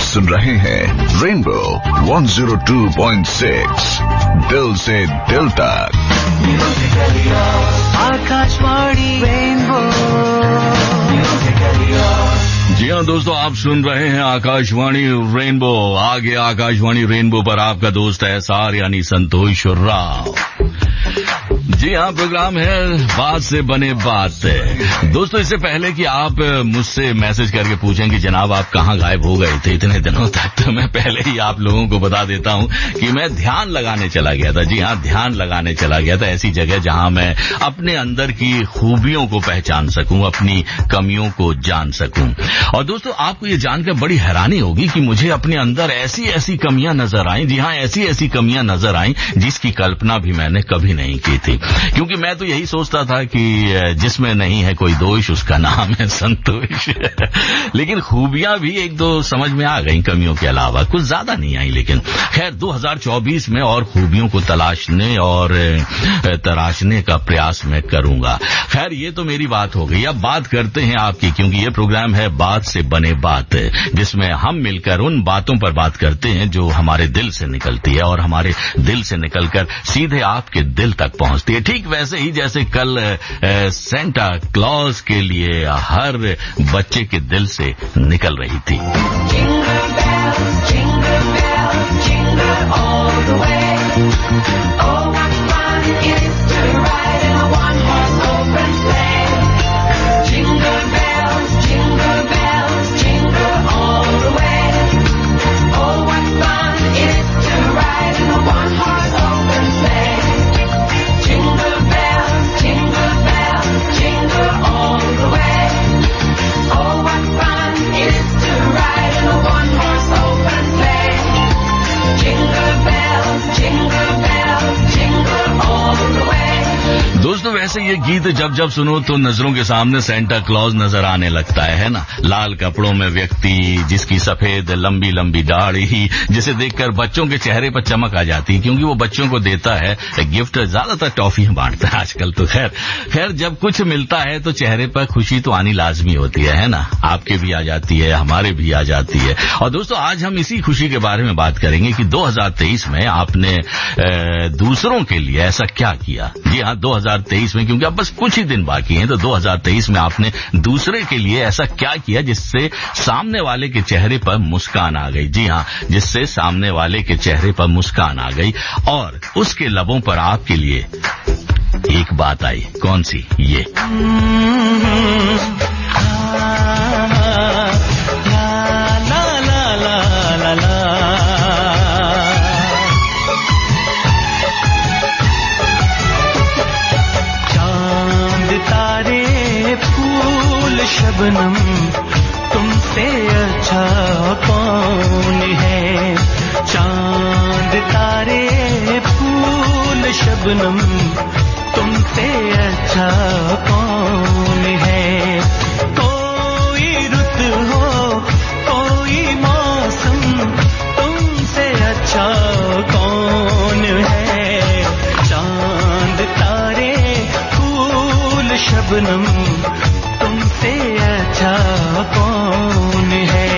सुन रहे हैं रेनबो 102.6 दिल से दिल तक। आकाशवाणी रेनबो। जी हाँ दोस्तों, आप सुन रहे हैं आकाशवाणी रेनबो। आगे आकाशवाणी रेनबो पर आपका दोस्त है एसआर यानी संतोष राव। जी हाँ, प्रोग्राम है बात से बने बात। दोस्तों, इससे पहले कि आप मुझसे मैसेज करके पूछें कि जनाब आप कहाँ गायब हो गए थे इतने दिनों तक, तो मैं पहले ही आप लोगों को बता देता हूँ कि मैं ध्यान लगाने चला गया था। जी हाँ, ध्यान लगाने चला गया था ऐसी जगह जहाँ मैं अपने अंदर की खूबियों को पहचान सकूं, अपनी कमियों को जान सकूं। और दोस्तों, आपको ये जानकर बड़ी हैरानी होगी कि मुझे अपने अंदर ऐसी ऐसी कमियां नजर आई। जी हाँ, ऐसी ऐसी कमियां नजर आई जिसकी कल्पना भी मैंने कभी नहीं की थी, क्योंकि मैं तो यही सोचता था कि जिसमें नहीं है कोई दोष उसका नाम है संतोष। लेकिन खूबियां भी एक दो समझ में आ गई कमियों के अलावा, कुछ ज्यादा नहीं आई। लेकिन खैर 2024 में और खूबियों को तलाशने और तराशने का प्रयास मैं करूंगा। खैर ये तो मेरी बात हो गई। अब बात करते हैं आपकी, क्योंकि ये प्रोग्राम है बात से बने बात, जिसमें हम मिलकर उन बातों पर बात करते हैं जो हमारे दिल से निकलती है और हमारे दिल से निकलकर सीधे आपके दिल तक पहुंचती है। ठीक वैसे ही जैसे कल सेंटा क्लॉज के लिए हर बच्चे के दिल से निकल रही थी। Jingle bells, jingle bells, jingle all the way. Oh, what fun it is to ride in a one-horse open sleigh. Jingle bells, jingle all the way. Oh, what fun it is to ride in a one-horse open sleigh. Jingle bells, jingle all the way. Oh, what fun it is to ride in a one-horse open sleigh. Jingle bells, jingle all the way. दोस्तों, वैसे ये गीत जब जब सुनो तो नजरों के सामने सेंटा क्लॉज नजर आने लगता है ना। लाल कपड़ों में व्यक्ति जिसकी सफेद लंबी लंबी दाढ़ी, जिसे देखकर बच्चों के चेहरे पर चमक आ जाती है, क्योंकि वो बच्चों को देता है गिफ्ट। ज्यादातर टॉफियां बांटता है आजकल तो। खैर जब कुछ मिलता है तो चेहरे पर खुशी तो आनी लाजमी होती है ना। आपके भी आ जाती है, हमारे भी आ जाती है। और दोस्तों, आज हम इसी खुशी के बारे में बात करेंगे कि 2023 में आपने दूसरों के लिए ऐसा क्या किया। जी हाँ, 2023 में, क्योंकि अब बस कुछ ही दिन बाकी हैं, तो 2023 में आपने दूसरे के लिए ऐसा क्या किया जिससे सामने वाले के चेहरे पर मुस्कान आ गई। जी हाँ, जिससे सामने वाले के चेहरे पर मुस्कान आ गई और उसके लबों पर आपके लिए एक बात आई। कौन सी? ये शबनम तुमसे अच्छा कौन है। चांद तारे फूल शबनम तुमसे अच्छा कौन है। कोई रुत हो कोई मौसम तुमसे अच्छा कौन है। चांद तारे फूल शबनम तुमसे अच्छा कौन है।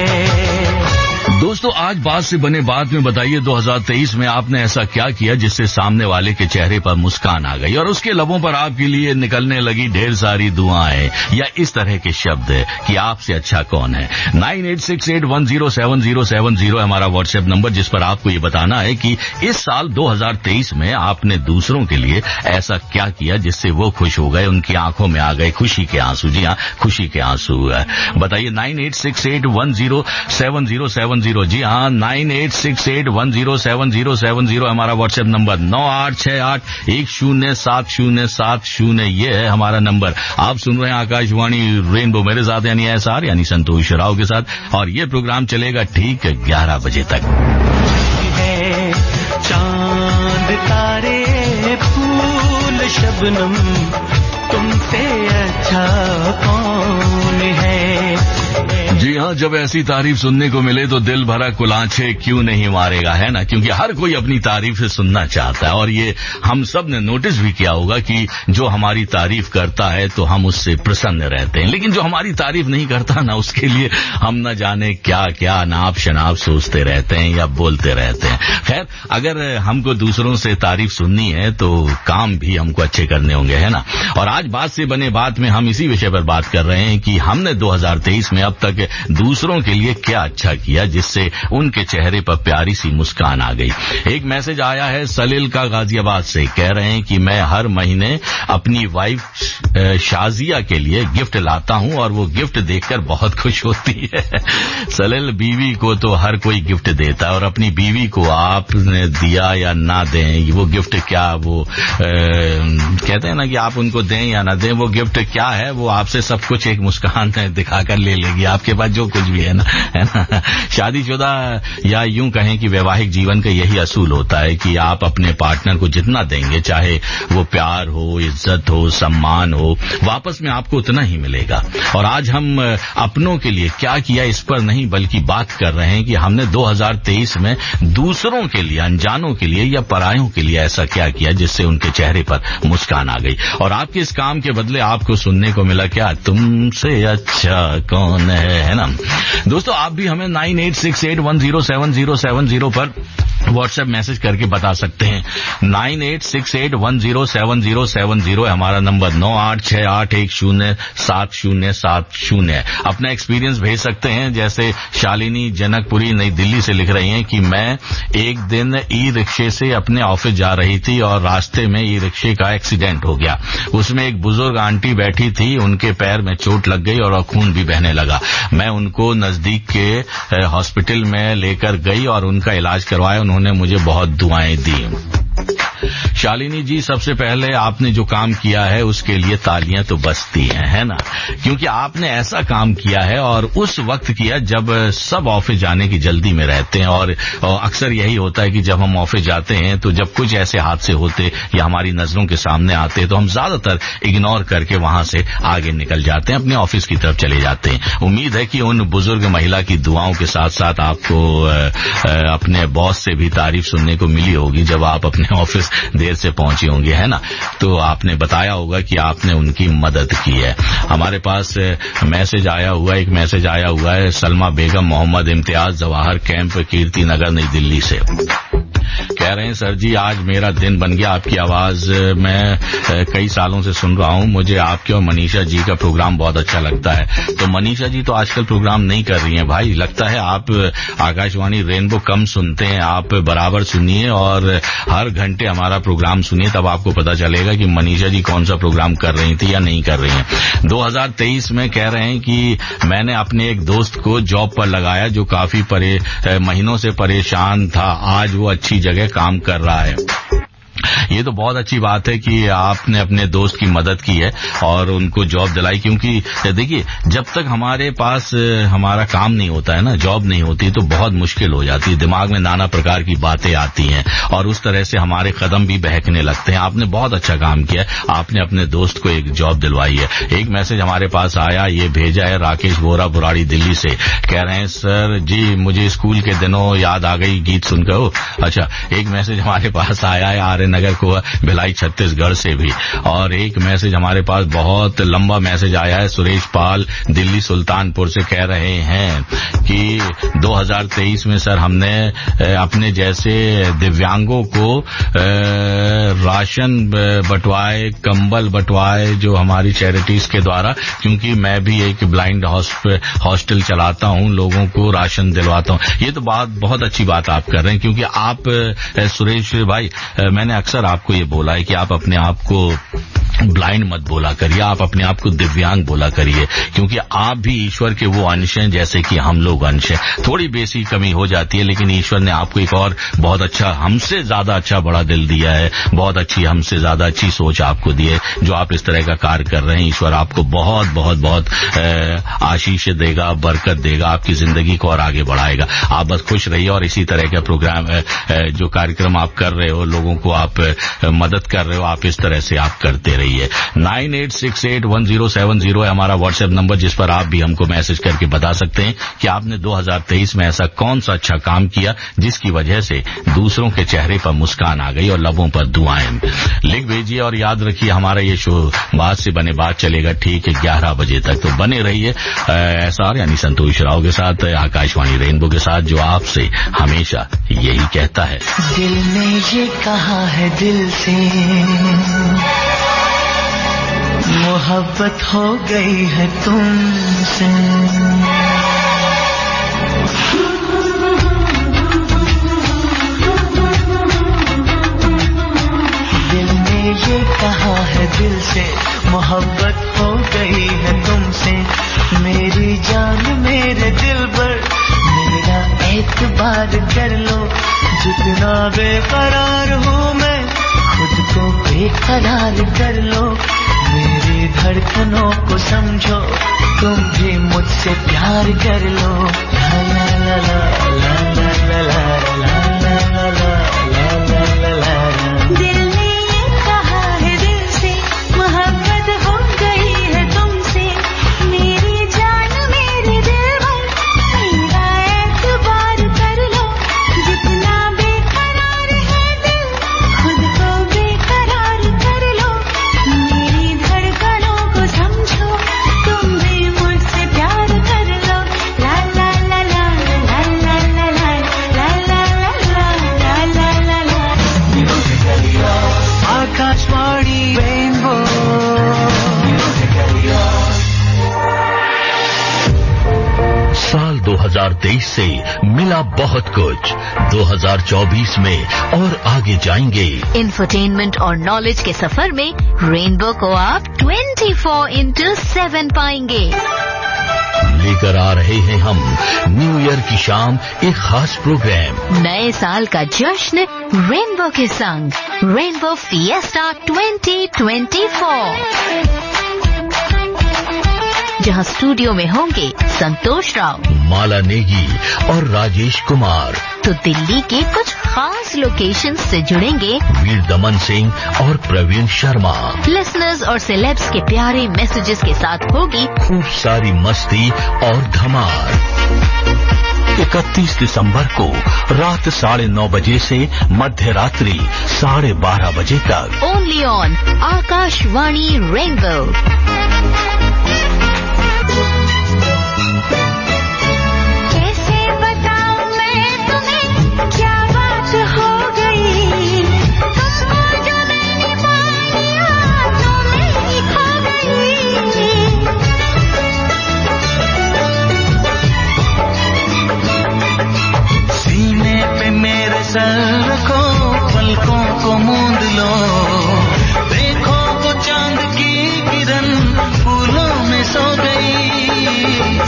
दोस्तों, आज बात से बने बात में बताइए 2023 में आपने ऐसा क्या किया जिससे सामने वाले के चेहरे पर मुस्कान आ गई और उसके लबों पर आपके लिए निकलने लगी ढेर सारी दुआएं या इस तरह के शब्द कि आपसे अच्छा कौन है। 9868107070 हमारा व्हाट्सएप नंबर, जिस पर आपको ये बताना है कि इस साल 2023 में आपने दूसरों के लिए ऐसा क्या किया जिससे वो खुश हो गए, उनकी आंखों में आ गए खुशी के आंसू। जी हाँ, खुशी के आंसू। बताइए 9868107070। जी हाँ, 9868107070 हमारा व्हाट्सएप नंबर। 9868107070 ये है हमारा नंबर। आप सुन रहे हैं आकाशवाणी रेनबो मेरे साथ यानी एसआर यानी संतोष राव के साथ, और ये प्रोग्राम चलेगा ठीक 11 बजे तक। चांद तारे फूल शबनम तुमसे अच्छा कौन है। जी हाँ, जब ऐसी तारीफ सुनने को मिले तो दिल भरा कुलांचे क्यों नहीं मारेगा, है ना? क्योंकि हर कोई अपनी तारीफ सुनना चाहता है और ये हम सब ने नोटिस भी किया होगा कि जो हमारी तारीफ करता है तो हम उससे प्रसन्न रहते हैं, लेकिन जो हमारी तारीफ नहीं करता ना, उसके लिए हम न जाने क्या क्या नाप शनाप सोचते रहते हैं या बोलते रहते हैं। खैर, अगर हमको दूसरों से तारीफ सुननी है तो काम भी हमको अच्छे करने होंगे, है ना? और आज बात से बने बात में हम इसी विषय पर बात कर रहे हैं कि हमने 2023 में अब तक दूसरों के लिए क्या अच्छा किया जिससे उनके चेहरे पर प्यारी सी मुस्कान आ गई। एक मैसेज आया है सलील का गाजियाबाद से, कह रहे हैं कि मैं हर महीने अपनी वाइफ शाजिया के लिए गिफ्ट लाता हूं और वो गिफ्ट देखकर बहुत खुश होती है। सलील, बीवी को तो हर कोई गिफ्ट देता है और अपनी बीवी को आपने दिया या ना दें, वो गिफ्ट क्या, वो कहते हैं ना कि आप उनको दें या ना दें, वो गिफ्ट क्या है, वो आपसे सब कुछ एक मुस्कान दिखाकर ले लेगी, आपके पास जो कुछ भी है ना। शादीशुदा या यूं कहें कि वैवाहिक जीवन का यही असूल होता है कि आप अपने पार्टनर को जितना देंगे, चाहे वो प्यार हो, इज्जत हो, सम्मान हो, वापस में आपको उतना ही मिलेगा। और आज हम अपनों के लिए क्या किया इस पर नहीं बल्कि बात कर रहे हैं कि हमने 2023 में दूसरों के लिए, अनजानों के लिए या परायों के लिए ऐसा क्या किया जिससे उनके चेहरे पर मुस्कान आ गई। और आपके इस काम के बदले आपको सुनने को मिला क्या, तुमसे अच्छा कौन है ना? दोस्तों, आप भी हमें 9868107070 पर व्हाट्सएप मैसेज करके बता सकते हैं। 9868107070 है हमारा नंबर। 9868107070 अपना एक्सपीरियंस भेज सकते हैं। जैसे शालिनी जनकपुरी नई दिल्ली से लिख रही हैं कि मैं एक दिन ई रिक्शे से अपने ऑफिस जा रही थी और रास्ते में ई रिक्शे का एक्सीडेंट हो गया। उसमें एक बुजुर्ग आंटी बैठी थी, उनके पैर में चोट लग गई और खून भी बहने लगा। मैं उनको नजदीक के हॉस्पिटल में लेकर गई और उनका इलाज करवाया। उन्होंने मुझे बहुत दुआएं दी। शालिनी जी, सबसे पहले आपने जो काम किया है उसके लिए तालियां तो बजती हैं, है ना? क्योंकि आपने ऐसा काम किया है और उस वक्त किया जब सब ऑफिस जाने की जल्दी में रहते हैं। और अक्सर यही होता है कि जब हम ऑफिस जाते हैं तो जब कुछ ऐसे हादसे होते या हमारी नजरों के सामने आते तो हम ज्यादातर इग्नोर करके वहां से आगे निकल जाते हैं, अपने ऑफिस की तरफ चले जाते हैं। उम्मीद है कि उन बुजुर्ग महिला की दुआओं के साथ साथ आपको अपने बॉस से भी तारीफ सुनने को मिली होगी जब आप अपने ऑफिस देर से पहुंचे होंगे, है ना? तो आपने बताया होगा कि आपने उनकी मदद की है। हमारे पास मैसेज आया हुआ, एक मैसेज आया हुआ है सलमा बेगम मोहम्मद इम्तियाज जवाहर कैंप कीर्ति नगर नई दिल्ली से। कह रहे हैं सर जी, आज मेरा दिन बन गया। आपकी आवाज मैं कई सालों से सुन रहा हूं। मुझे आपके और मनीषा जी का प्रोग्राम बहुत अच्छा लगता है। तो मनीषा जी तो आजकल प्रोग्राम नहीं कर रही हैं भाई, लगता है आप आकाशवाणी रेनबो कम सुनते हैं। आप बराबर सुनिए और हर घंटे हमारा प्रोग्राम सुनिए, तब आपको पता चलेगा कि मनीषा जी कौन सा प्रोग्राम कर रही थी या नहीं कर रही हैं। 2023 में कह रहे हैं कि मैंने अपने एक दोस्त को जॉब पर लगाया जो काफी महीनों से परेशान था। आज वो अच्छी जगह काम कर रहा है। ये तो बहुत अच्छी बात है कि आपने अपने दोस्त की मदद की है और उनको जॉब दिलाई। क्योंकि देखिए, जब तक हमारे पास हमारा काम नहीं होता है ना, जॉब नहीं होती, तो बहुत मुश्किल हो जाती है। दिमाग में नाना प्रकार की बातें आती हैं और उस तरह से हमारे कदम भी बहकने लगते हैं। आपने बहुत अच्छा काम किया, आपने अपने दोस्त को एक जॉब दिलवाई है। एक मैसेज हमारे पास आया, ये भेजा है राकेश बोरा बुराड़ी दिल्ली से। कह रहे हैं सर जी, मुझे स्कूल के दिनों याद आ गई गीत सुनकर। अच्छा, एक मैसेज हमारे पास आया है आर्य नगर को भिलाई छत्तीसगढ़ से भी। और एक मैसेज हमारे पास, बहुत लंबा मैसेज आया है, सुरेश पाल दिल्ली सुल्तानपुर से। कह रहे हैं कि 2023 में सर हमने अपने जैसे दिव्यांगों को राशन बंटवाए, कंबल बंटवाए जो हमारी चैरिटीज के द्वारा, क्योंकि मैं भी एक ब्लाइंड हॉस्टल चलाता हूं, लोगों को राशन दिलवाता हूं। ये तो बहुत अच्छी बात आप कर रहे हैं। क्योंकि आप सुरेश भाई, मैंने अक्सर आपको ये बोला है कि आप अपने आप को ब्लाइंड मत बोला करिए, आप अपने आप को दिव्यांग बोला करिए। क्योंकि आप भी ईश्वर के वो अंश हैं जैसे कि हम लोग अंश हैं। थोड़ी बेसी कमी हो जाती है, लेकिन ईश्वर ने आपको एक और बहुत अच्छा, हमसे ज्यादा अच्छा बड़ा दिल दिया है, बहुत अच्छी, हमसे ज्यादा अच्छी सोच आपको दी है। जो आप इस तरह का कार्य कर रहे हैं, ईश्वर आपको बहुत बहुत बहुत आशीष देगा, बरकत देगा, आपकी जिंदगी को और आगे बढ़ाएगा। आप बस खुश रहिए और इसी तरह का प्रोग्राम, जो कार्यक्रम आप कर रहे हो, लोगों को आप मदद कर रहे हो, आप इस तरह से आप करते रहिए। रही है। 98681070 है हमारा व्हाट्सएप नंबर, जिस पर आप भी हमको मैसेज करके बता सकते हैं कि आपने 2023 में ऐसा कौन सा अच्छा काम किया जिसकी वजह से दूसरों के चेहरे पर मुस्कान आ गई और लबों पर दुआएं। लिख भेजिए और याद रखिए हमारा ये शो बात से बने बात चलेगा ठीक 11 बजे तक, तो बने रहिए एसआर यानी संतोष राव के साथ, आकाशवाणी रेनबो के साथ, जो आपसे हमेशा यही कहता है। दिल ने ये कहा है दिल से, मोहब्बत हो गई है तुमसे। दिल ने ये कहा है दिल से, मोहब्बत हो गई है तुमसे। मेरी जान मेरे दिल पर मेरा एतबार कर लो, जितना बेकरार हूँ मैं खुद को बेकरार कर लो। मेरी धड़कनों को समझो, तुम भी मुझसे प्यार कर लो। ला ला ला ला ला ला ला ला ला ला ला ला ला ला। दिल ने ये कहा है दिल से, मोहब्बत हो गई है तुमसे। मेरी जान मेरे दिल पर मेरा एतबार कर लो, जितना बेकरार है दिल खुद को बेकरार कर लो। मेरी धड़कनों को समझो, तुम भी मुझसे प्यार कर लो। ला ला ला ला ला ला ला ला ला ला ला ला ला ला। आकाशवाणी रेनबो। साल 2023 से मिला बहुत कुछ, 2024 में और आगे जाएंगे। इंफरटेनमेंट और नॉलेज के सफर में रेनबो को आप 24/7 पाएंगे। लेकर आ रहे हैं हम न्यू ईयर की शाम एक खास प्रोग्राम, नए साल का जश्न रेनबो के संग, रेनबो फिएस्टा 2024, जहां स्टूडियो में होंगे संतोष राव, माला नेगी और राजेश कुमार। तो दिल्ली के कुछ खास लोकेशन से जुड़ेंगे वीर दमन सिंह और प्रवीण शर्मा। लिसनर्स और सेलेब्स के प्यारे मैसेजेस के साथ होगी खूब सारी मस्ती और धमाल। 31 दिसंबर को रात 9:30 बजे से मध्य रात्रि 12:30 बजे तक, ओनली ऑन आकाशवाणी रेनबो। कैसे बताऊं मैं तुम्हें क्या बात हो गई, तुमको जो मैंने पाया तो मैं ही खो गई। सीने पे मेरे सर रखो, पलकों को मूंद लो, देखो वो चांद की किरण फूलों में सो गई।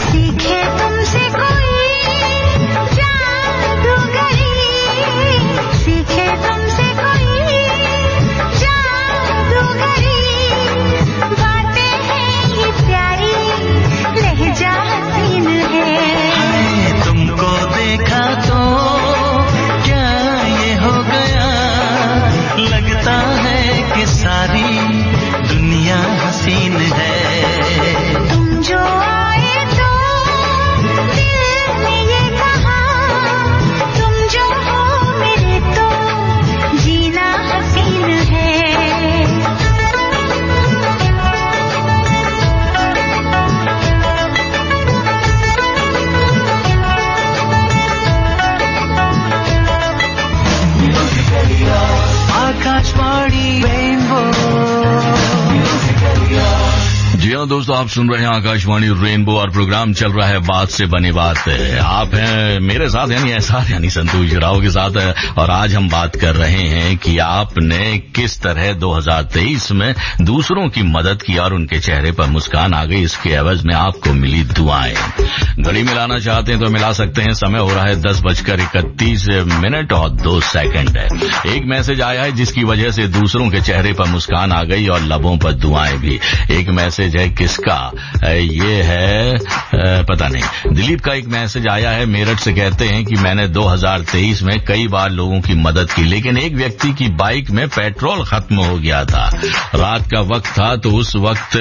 सीखे तुमसे कोई जादूगरी, सीखे तुमसे कोई जादूगरी। बातें हैं ये प्यारी, लहजा हसीन है। तुमको देखा तो क्या ये हो गया, लगता है कि सारी दुनिया हसीन है। तुम जो आए तो दिल ने ये कहा, तुम जो हो मेरे तो जीना हसीन है। आकाशवाणी रेनबो। जी हाँ दोस्तों, आप सुन रहे हैं आकाशवाणी रेनबो और प्रोग्राम चल रहा है बात से बनी बात। आप हैं मेरे साथ यानी एसआर यानी संतोष राव के साथ, और आज हम बात कर रहे हैं कि आपने किस तरह 2023 में दूसरों की मदद की और उनके चेहरे पर मुस्कान आ गई, इसके एवज में आपको मिली दुआएं। घड़ी मिलाना चाहते हैं तो मिला सकते हैं, समय हो रहा है 10:31 और 2 सेकंड है। एक मैसेज आया है जिसकी वजह से दूसरों के चेहरे पर मुस्कान आ गई और लबों पर दुआएं भी। एक मैसेज है किसका? ये है पता नहीं। दिलीप का एक मैसेज आया है मेरठ से, कहते हैं कि मैंने 2023 में कई बार लोगों की मदद की, लेकिन एक व्यक्ति की बाइक में पेट्रोल खत्म हो गया था। रात का वक्त था तो उस वक्त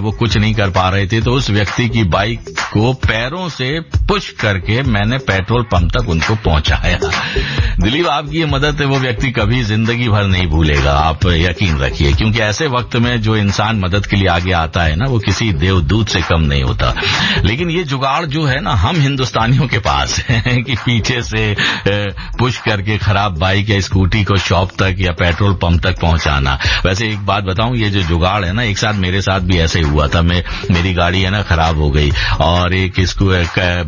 वो कुछ नहीं कर पा रहे थे, तो उस व्यक्ति की बाइक को पैरों से पुश करके मैंने पेट्रोल पंप तक उनको पहुंचाया। दिलीप, आपकी ये मदद है वो व्यक्ति कभी जिंदगी भर नहीं भूलेगा, आप यकीन रखिए, क्योंकि ऐसे वक्त में जो इंसान मदद के लिए आगे आता है ना, वो किसी देवदूत से कम नहीं होता। लेकिन ये जुगाड़ जो है ना, हम हिंदुस्तानियों के पास है कि पीछे से पुश करके खराब बाइक या स्कूटी को शॉप तक या पेट्रोल पंप तक पहुंचाना। वैसे एक बात बताऊं, ये जो जुगाड़ है ना, एक साथ मेरे साथ भी ऐसे हुआ था। मेरी गाड़ी है ना खराब हो गई और एक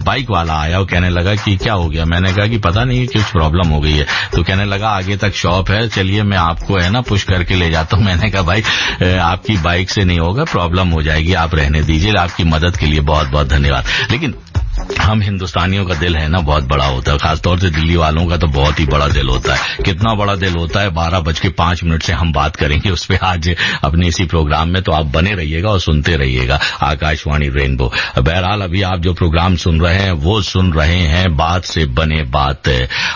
बाइक वाला आया और कहने लगा कि क्या हो गया। मैंने कहा कि पता नहीं कुछ प्रॉब्लम हो गई है। तो कहने लगा आगे तक शॉप है, चलिए मैं आपको है ना पुश करके ले जाता हूं। मैंने कहा भाई आपकी बाइक से नहीं होगा, प्रॉब्लम हो जाएगी, आप रहने दीजिए। आपकी मदद के लिए बहुत बहुत धन्यवाद। लेकिन हम हिंदुस्तानियों का दिल है ना बहुत बड़ा होता है, खासतौर से दिल्ली वालों का तो बहुत ही बड़ा दिल होता है। कितना बड़ा दिल होता है, 12:05 से हम बात करेंगे उस पे आज अपने इसी प्रोग्राम में। तो आप बने रहिएगा और सुनते रहिएगा आकाशवाणी रेनबो। बहरहाल अभी आप जो प्रोग्राम सुन रहे हैं वो सुन रहे हैं बात से बने बात।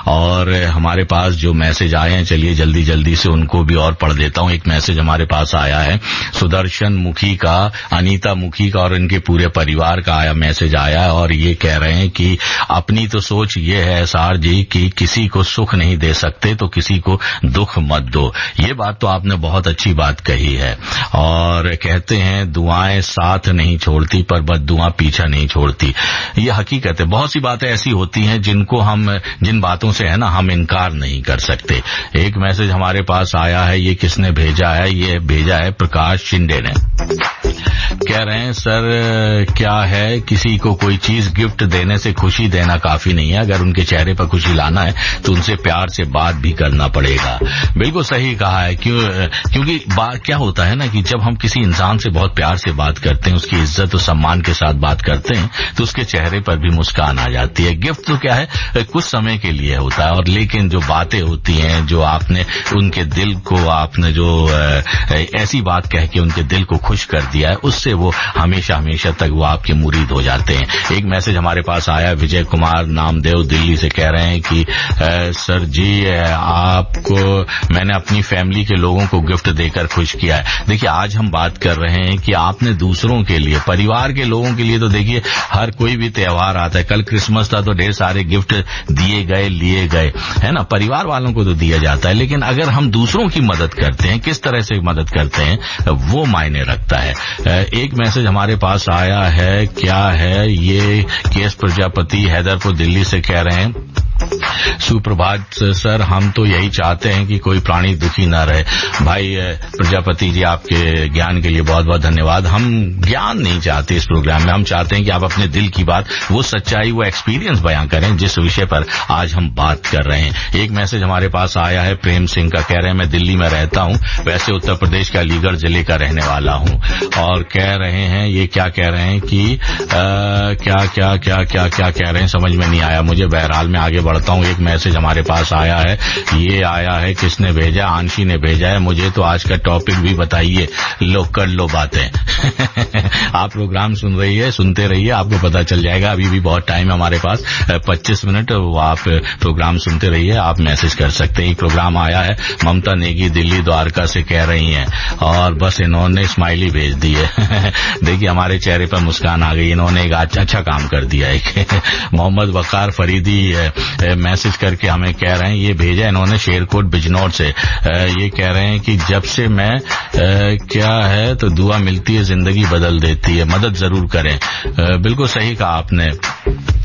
और हमारे पास जो मैसेज आए हैं, चलिए जल्दी जल्दी से उनको भी और पढ़ देता हूं। एक मैसेज हमारे पास आया है सुदर्शन मुखी का, अनीता मुखी का और इनके पूरे परिवार का मैसेज आया है। और ये कह रहे हैं कि अपनी तो सोच ये है एसआर जी कि किसी को सुख नहीं दे सकते तो किसी को दुख मत दो। ये बात तो आपने बहुत अच्छी बात कही है। और कहते हैं दुआएं साथ नहीं छोड़ती पर बद्दुआ पीछा नहीं छोड़ती। ये हकीकत है। बहुत सी बातें ऐसी होती हैं जिन बातों से है ना हम इनकार नहीं कर सकते। एक मैसेज हमारे पास आया है, ये किसने भेजा है? ये भेजा है प्रकाश शिंदे ने। कह रहे हैं सर क्या है, किसी को कोई चीज गिफ्ट देने से खुशी देना काफी नहीं है, अगर उनके चेहरे पर खुशी लाना है तो उनसे प्यार से बात भी करना पड़ेगा। बिल्कुल सही कहा है। क्योंकि क्या होता है ना कि जब हम किसी इंसान से बहुत प्यार से बात करते हैं, उसकी इज्जत और सम्मान के साथ बात करते हैं, तो उसके चेहरे पर भी मुस्कान आ जाती है। गिफ्ट तो क्या है कुछ समय के लिए होता है, और लेकिन जो बातें होती हैं, जो आपने उनके दिल को आपने जो ऐसी बात कह के उनके दिल को खुश कर दिया है, उससे वो हमेशा हमेशा तक वो आपके मुरीद हो जाते हैं। एक मैसेज हमारे पास आया विजय कुमार नामदेव दिल्ली से, कह रहे हैं कि सर जी आपको मैंने अपनी फैमिली के लोगों को गिफ्ट देकर खुश किया है। देखिए आज हम बात कर रहे हैं कि आपने दूसरों के लिए, परिवार के लोगों के लिए, तो देखिए हर कोई भी त्योहार आता है, कल क्रिसमस था तो ढेर सारे गिफ्ट दिए गए लिए गए, है ना, परिवार वालों को तो दिया जाता है। लेकिन अगर हम दूसरों की मदद करते हैं, किस तरह से मदद करते हैं, वो मायने रखता है। एक मैसेज हमारे पास आया है, क्या है ये, केएस प्रजापति हैदरपुर दिल्ली से कह रहे हैं सुप्रभात सर, हम तो यही चाहते हैं कि कोई प्राणी दुखी न रहे। भाई प्रजापति जी आपके ज्ञान के लिए बहुत बहुत धन्यवाद। हम ज्ञान नहीं चाहते इस प्रोग्राम में, हम चाहते हैं कि आप अपने दिल की बात, वो सच्चाई, वो एक्सपीरियंस बयां करें जिस विषय पर आज हम बात कर रहे हैं। एक मैसेज हमारे पास आया है प्रेम सिंह का, कह रहे हैं मैं दिल्ली में रहता हूं, वैसे उत्तर प्रदेश के अलीगढ़ जिले का रहने वाला हूं। और कह रहे हैं, ये क्या कह रहे हैं कि क्या क्या क्या क्या क्या कह रहे हैं समझ में नहीं आया मुझे। बहरहाल में आगे बढ़ता हूं। एक मैसेज हमारे पास आया है, ये आया है, किसने भेजा, आंशी ने भेजा है। मुझे तो आज का टॉपिक भी बताइए, लो कर लो बातें। आप प्रोग्राम सुन रही है, सुनते रहिए, आपको पता चल जाएगा। अभी भी बहुत टाइम है हमारे पास, 25 मिनट, आप प्रोग्राम सुनते रहिए, आप मैसेज कर सकते हैं। प्रोग्राम आया है ममता नेगी दिल्ली द्वारका से, कह रही हैं, और बस इन्होंने स्माइली भेज दी है। देखिए हमारे चेहरे पर मुस्कान आ गई, इन्होंने एक अच्छा काम कर दिया है। मोहम्मद वकार फरीदी मैसेज करके हमें कह रहे हैं, ये भेजा इन्होंने शेरकोट बिजनौर से। ये कह रहे हैं कि जब से मैं क्या है तो दुआ मिलती है जिंदगी बदल देती है, मदद जरूर करें। बिल्कुल सही कहा आपने।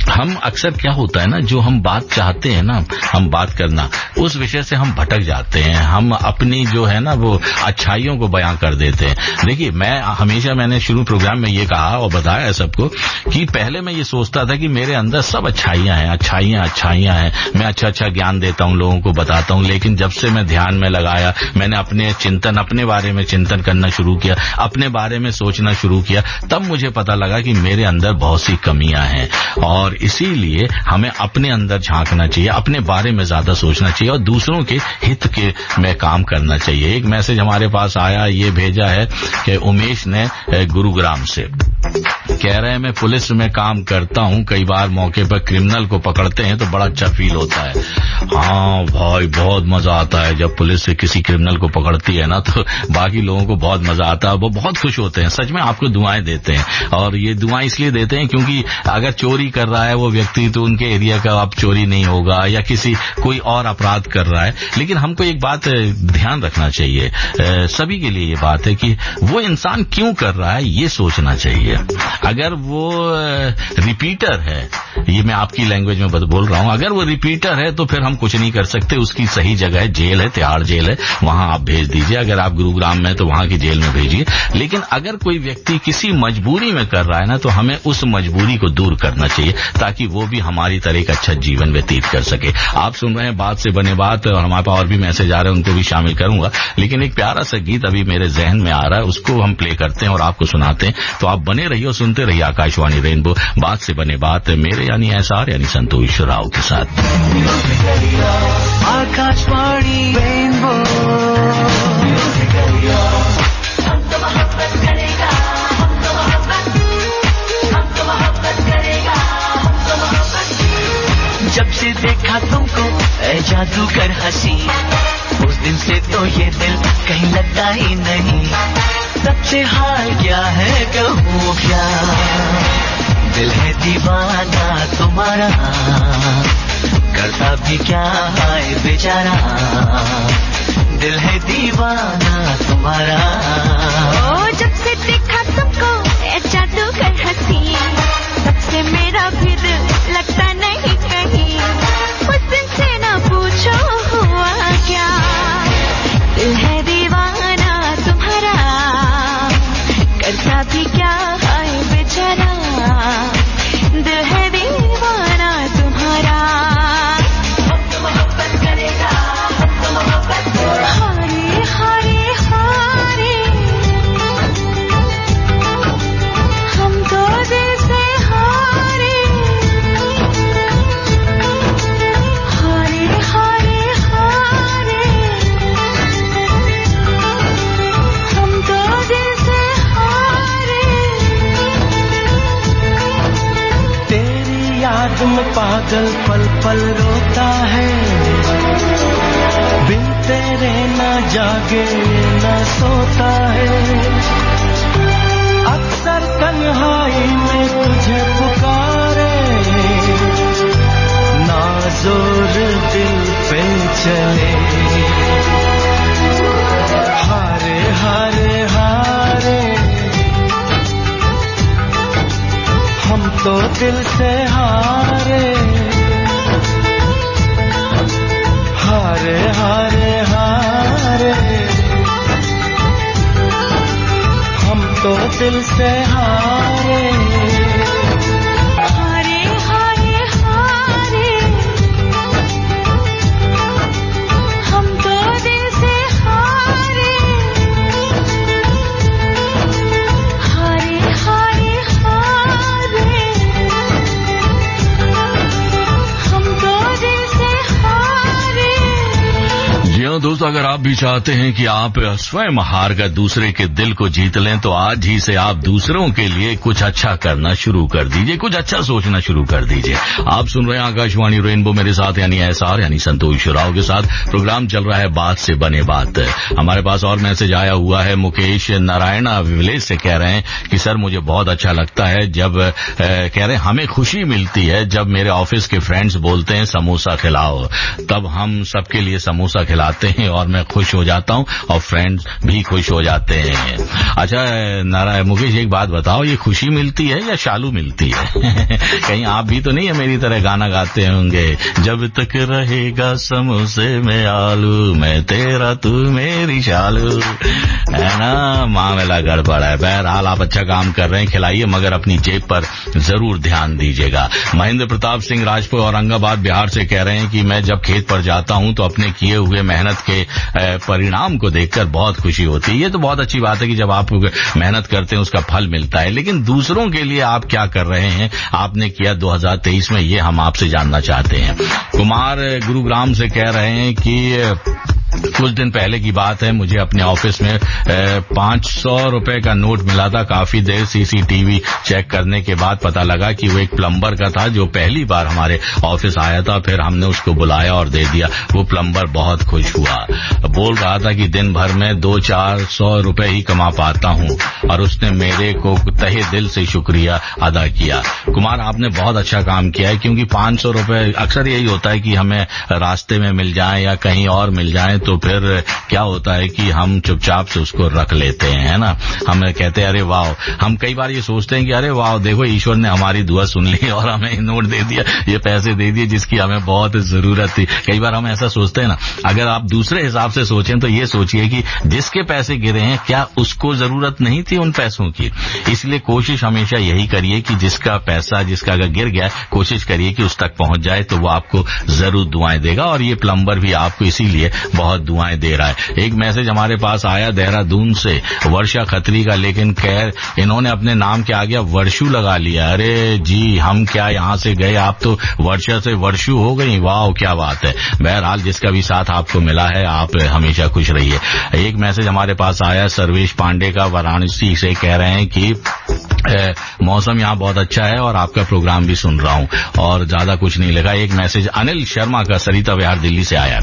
हम अक्सर क्या होता है ना, जो हम बात चाहते हैं ना, हम बात करना, उस विषय से हम भटक जाते हैं, हम अपनी जो है ना वो अच्छाइयों को बयां कर देते हैं। देखिए मैंने शुरू प्रोग्राम में ये कहा और बताया सबको कि पहले मैं ये सोचता था कि मेरे अंदर सब अच्छाइयां हैं, मैं अच्छा ज्ञान देता हूं, लोगों को बताता हूं। लेकिन जब से मैं ध्यान में लगाया, मैंने अपने बारे में चिंतन करना शुरू किया, अपने बारे में सोचना शुरू किया, तब मुझे पता लगा कि मेरे अंदर बहुत सी कमियां हैं। और और इसीलिए हमें अपने अंदर झांकना चाहिए, अपने बारे में ज्यादा सोचना चाहिए और दूसरों के हित के में काम करना चाहिए। एक मैसेज हमारे पास आया, ये भेजा है कि उमेश ने गुरुग्राम से, कह रहे हैं मैं पुलिस में काम करता हूं, कई बार मौके पर क्रिमिनल को पकड़ते हैं तो बड़ा अच्छा फील होता है। हाँ भाई, बहुत मजा आता है जब पुलिस से किसी क्रिमिनल को पकड़ती है ना, तो बाकी लोगों को बहुत मजा आता है, वो बहुत खुश होते हैं, सच में आपको दुआएं देते हैं। और ये दुआएं इसलिए देते हैं क्योंकि अगर चोरी कर रहा है वो व्यक्ति तो उनके एरिया का अब चोरी नहीं होगा, या किसी कोई और अपराध कर रहा है। लेकिन हमको एक बात ध्यान रखना चाहिए, सभी के लिए ये बात है कि वो इंसान क्यों कर रहा है ये सोचना चाहिए। अगर वो रिपीटर है, ये मैं आपकी लैंग्वेज में बोल रहा हूं, अगर वो रिपीटर है तो फिर हम कुछ नहीं कर सकते, उसकी सही जगह है, जेल है, तिहाड़ जेल है, वहां आप भेज दीजिए। अगर आप गुरुग्राम में तो वहां की जेल में भेजिए। लेकिन अगर कोई व्यक्ति किसी मजबूरी में कर रहा है ना, तो हमें उस मजबूरी को दूर करना चाहिए ताकि वो भी हमारी तरह एक अच्छा जीवन व्यतीत कर सके। आप सुन रहे हैं बात से बने बात, और हमारे पास और भी मैसेज आ रहे हैं, उनको भी शामिल करूंगा। लेकिन एक प्यारा सा गीत अभी मेरे जहन में आ रहा है, उसको हम प्ले करते हैं और आपको सुनाते हैं। तो आप बने रहिए, सुनते रहिए आकाशवाणी रेनबो, बात से बने बात, मेरे यानी एसआर यानी संतोष राव के साथ। आकाशवाणी रेनबो, हमको मोहब्बत करेगा, हमको मोहब्बत करेगा, हमको मोहब्बत। जब से देखा तुमको ऐ जादूगर हंसी, उस दिन से तो ये दिल कहीं लगता ही नहीं। तब से हाल क्या है कहूँ क्या, दिल है दीवाना तुम्हारा, करता भी क्या है बेचारा, दिल है दीवाना तुम्हारा। ओ जब से देखा तुमको ए जादूगर हंसी, तब से मेरा भी दिल लगता नहीं कहीं। उस दिन से ना पूछो हुआ क्या, दिल है दीवाना तुम्हारा, करता भी क्या है बेचारा, दिल है दीवाना तुम्हारा। हमको मोहब्बत करेगा, हमको मोहब्बत। हारे हारे हारे, हम तो दिल से हारे, हारे हारे हारे, हम तो दिल से हारे। तेरी याद में पागल पल पल रोता है, बिन तेरे ना जागे ना सोता है। अक्सर तन्हाई में तुझे पुकारे, ना जोर दिल पे चले। हारे हारे हारे, हम तो दिल से हारे, हारे हारे हारे, हम तो दिल से हारे। हारे हारे हारे, हम तो दिल से हारे, हारे हारे हारे, हम तो दिल से हारे। जी हाँ दोस्तों, अगर आप भी चाहते हैं कि आप स्वयं हार कर दूसरे के दिल को जीत लें, तो आज ही से आप दूसरों के लिए कुछ अच्छा करना शुरू कर दीजिए, कुछ अच्छा सोचना शुरू कर दीजिए। आप सुन रहे हैं आकाशवाणी रेनबो, मेरे साथ यानी एसआर यानी संतोष राव के साथ। प्रोग्राम चल रहा है बात से बने बात। हमारे पास और मैसेज आया हुआ है, मुकेश नारायणा विलेज से कह रहे हैं कि सर मुझे बहुत अच्छा लगता है जब कह रहे हैं हमें खुशी मिलती है जब मेरे ऑफिस के फ्रेंड्स बोलते हैं समोसा खिलाओ, तब हम सबके लिए समोसा खिलाते हैं और मैं खुश हो जाता हूं और फ्रेंड्स भी खुश हो जाते हैं। अच्छा नारायण मुकेश, एक बात बताओ, ये खुशी मिलती है या शालू मिलती है? कहीं आप भी तो नहीं है मेरी तरह गाना गाते होंगे, जब तक रहेगा समोसे में आलू, मैं तेरा तू मेरी शालू, है ना? मामला गड़बड़ है। बहरहाल आप अच्छा काम कर रहे हैं, खिलाइए मगर अपनी जेब पर जरूर ध्यान दीजिएगा। महेंद्र प्रताप सिंह राजपुर औरंगाबाद बिहार से कह रहे हैं कि मैं जब खेत पर जाता हूं तो अपने किए हुए मेहनत के परिणाम को देखकर बहुत खुशी होती है। ये तो बहुत अच्छी बात है कि जब आप मेहनत करते हैं उसका फल मिलता है, लेकिन दूसरों के लिए आप क्या कर रहे हैं, आपने किया 2023 में, ये हम आपसे जानना चाहते हैं। कुमार गुरुग्राम से कह रहे हैं कि कुछ दिन पहले की बात है, मुझे अपने ऑफिस में 500 रुपए का नोट मिला था। काफी देर सीसीटीवी चेक करने के बाद पता लगा कि वो एक प्लम्बर का था जो पहली बार हमारे ऑफिस आया था। फिर हमने उसको बुलाया और दे दिया। वो प्लम्बर बहुत खुश हुआ, बोल रहा था कि दिन भर में 200-400 रुपए ही कमा पाता हूँ, और उसने मेरे को तहे दिल से शुक्रिया अदा किया। कुमार, आपने बहुत अच्छा काम किया है, क्योंकि 500 रुपए अक्सर यही होता है कि हमें रास्ते में मिल जाए या कहीं और मिल जाए, तो फिर क्या होता है कि हम चुपचाप से उसको रख लेते हैं, है ना। हम कहते हैं अरे वाह, हम कई बार ये सोचते हैं कि अरे वाह, देखो ईश्वर ने हमारी दुआ सुन ली और हमें नोट दे दिया, ये पैसे दे दिए जिसकी हमें बहुत जरूरत थी। कई बार हम ऐसा सोचते हैं ना। अगर आप दूसरे हिसाब से सोचें तो ये सोचिए कि जिसके पैसे गिरे हैं, क्या उसको जरूरत नहीं थी उन पैसों की। इसलिए कोशिश हमेशा यही करिए कि जिसका पैसा, जिसका अगर गिर गया, कोशिश करिए कि उस तक पहुंच जाए, तो वो आपको जरूर दुआएं देगा। और ये प्लम्बर भी आपको इसीलिए बहुत दुआएं दे रहा है। एक मैसेज हमारे पास आया देहरादून से, वर्षा खत्री का, लेकिन खैर इन्होंने अपने नाम के आगे वर्षु लगा लिया। अरे जी, हम क्या यहाँ से गए, आप तो वर्षा से वर्षु हो गई। वाह, क्या बात है। बहरहाल जिसका भी साथ आपको मिला है, आप हमेशा खुश रहिए। एक मैसेज हमारे पास आया सर्वेश पांडे का, वाराणसी से, कह रहे हैं कि मौसम यहाँ बहुत अच्छा है और आपका प्रोग्राम भी सुन रहा हूँ, और ज्यादा कुछ नहीं लगा। एक मैसेज अनिल शर्मा का, सरिता विहार दिल्ली से आया,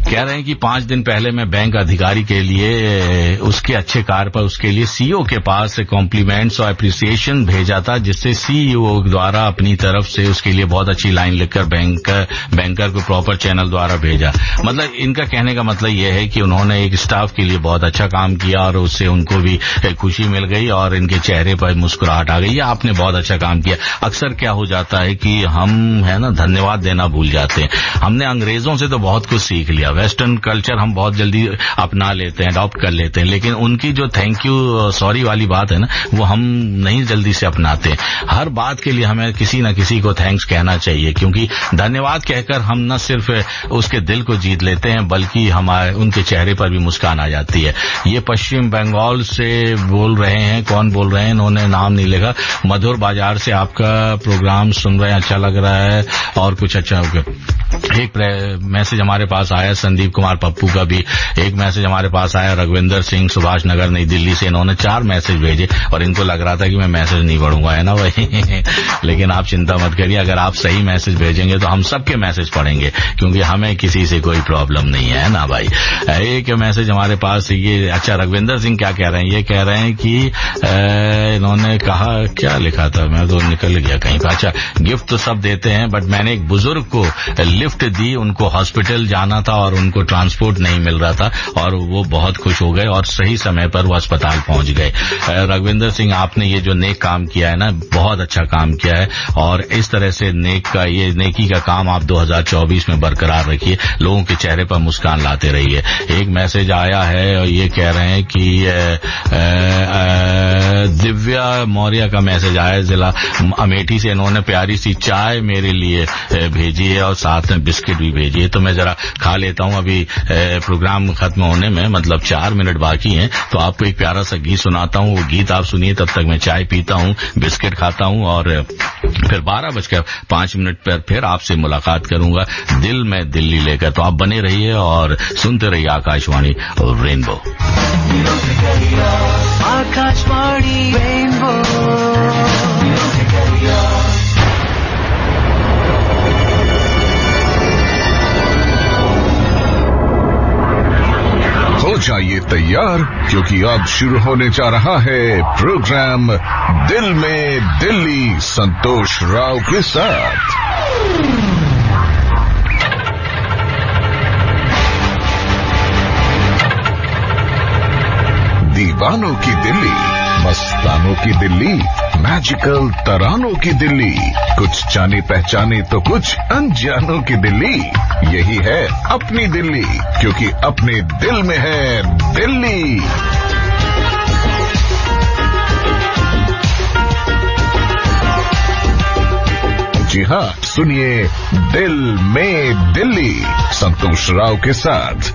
कह रहे हैं कि 5 दिन पहले मैं बैंक अधिकारी के लिए उसके अच्छे कार्य पर उसके लिए सीईओ के पास कॉम्प्लीमेंट्स और अप्रिसिएशन भेजा था, जिससे सीईओ द्वारा अपनी तरफ से उसके लिए बहुत अच्छी लाइन लिखकर बैंकर को प्रॉपर चैनल द्वारा भेजा। मतलब इनका कहने का मतलब यह है कि उन्होंने एक स्टाफ के लिए बहुत अच्छा काम किया और उससे उनको भी खुशी मिल गई और इनके चेहरे पर मुस्कुराहट आ गई। आपने बहुत अच्छा काम किया। अक्सर क्या हो जाता है कि हम है ना धन्यवाद देना भूल जाते हैं। हमने अंग्रेजों से तो बहुत कुछ सीख लिया, वेस्टर्न कल्चर हम बहुत जल्दी अपना लेते हैं, अडॉप्ट कर लेते हैं, लेकिन उनकी जो थैंक यू सॉरी वाली बात है ना, वो हम नहीं जल्दी से अपनाते। हर बात के लिए हमें किसी न किसी को थैंक्स कहना चाहिए, क्योंकि धन्यवाद कहकर हम न सिर्फ उसके दिल को जीत लेते हैं, बल्कि हमारे उनके चेहरे पर भी मुस्कान आ जाती है। ये पश्चिम बंगाल से बोल रहे हैं, कौन बोल रहे हैं, उन्होंने नाम नहीं लिखा। मधुर बाजार से आपका प्रोग्राम सुन रहे हैं, अच्छा लग रहा है और कुछ अच्छा होगा। एक मैसेज हमारे पास आया संदीप कुमार पप्पू का भी। एक मैसेज हमारे पास आया रघुविंदर सिंह सुभाष नगर नई दिल्ली से। इन्होंने 4 मैसेज भेजे और इनको लग रहा था कि मैं मैसेज नहीं पढ़ूंगा, है ना भाई। लेकिन आप चिंता मत करिए, अगर आप सही मैसेज भेजेंगे तो हम सबके मैसेज पढ़ेंगे, क्योंकि हमें किसी से कोई प्रॉब्लम नहीं है ना भाई। एक मैसेज हमारे पास ये, अच्छा रघुविंदर सिंह क्या कह रहे हैं, ये कह रहे हैं कि इन्होंने कहा, क्या लिखा था, मैं तो निकल गया कहीं पर। अच्छा, गिफ्ट तो सब देते हैं, बट मैंने एक बुजुर्ग को लिफ्ट दी, उनको हॉस्पिटल जाना था और उनको ट्रांसपोर्ट नहीं मिल रहा था, और वो बहुत खुश हो गए और सही समय पर वो अस्पताल पहुंच गए। रघुविंदर सिंह, आपने ये जो नेक काम किया है ना, बहुत अच्छा काम किया है, और इस तरह से नेकी का काम आप 2024 में बरकरार रखिए, लोगों के चेहरे पर मुस्कान लाते रहिए। एक मैसेज आया है और ये कह रहे हैं कि दिव्या मौर्य का मैसेज आया जिला अमेठी से। इन्होंने प्यारी सी चाय मेरे लिए भेजी है और साथ में बिस्किट भी भेजी है, तो मैं जरा खा लेता हूं। अभी प्रोग्राम खत्म होने में मतलब 4 मिनट बाकी हैं, तो आपको एक प्यारा सा गीत सुनाता हूं, वो गीत आप सुनिए, तब तक मैं चाय पीता हूं, बिस्किट खाता हूं, और फिर 12:05 पर फिर आपसे मुलाकात करूंगा दिल में दिल्ली लेकर। तो आप बने रहिए और सुनते रहिए आकाशवाणी रेनबो। आकाशवाणी रेनबो। हो जाइए तैयार, क्योंकि अब शुरू होने जा रहा है प्रोग्राम दिल में दिल्ली संतोष राव के साथ। दीवानों की दिल्ली, मस्तानों की दिल्ली, मैजिकल तरानों की दिल्ली, कुछ जाने पहचाने तो कुछ अनजानों की दिल्ली। यही है अपनी दिल्ली, क्योंकि अपने दिल में है दिल्ली। जी हाँ, सुनिए दिल में दिल्ली संतोष राव के साथ।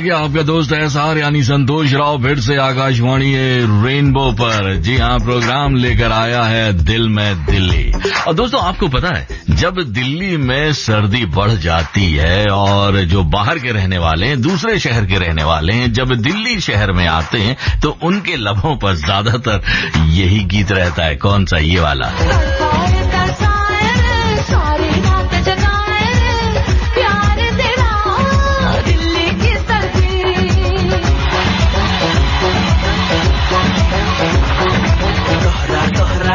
गया आपका दोस्त एसआर यानी संतोष राव फिर से आकाशवाणी रेनबो पर। जी हाँ, प्रोग्राम लेकर आया है दिल में दिल्ली। और दोस्तों आपको पता है, जब दिल्ली में सर्दी बढ़ जाती है और जो बाहर के रहने वाले हैं, दूसरे शहर के रहने वाले हैं, जब दिल्ली शहर में आते हैं तो उनके लबों पर ज्यादातर यही गीत रहता है। कौन सा? ये वाला।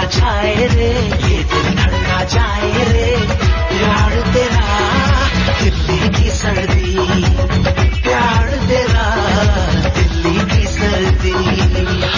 छाए रे ये दिल धड़का जाए रे, प्यार तेरा दिल्ली की सर्दी, प्यार तेरा दिल्ली की सर्दी।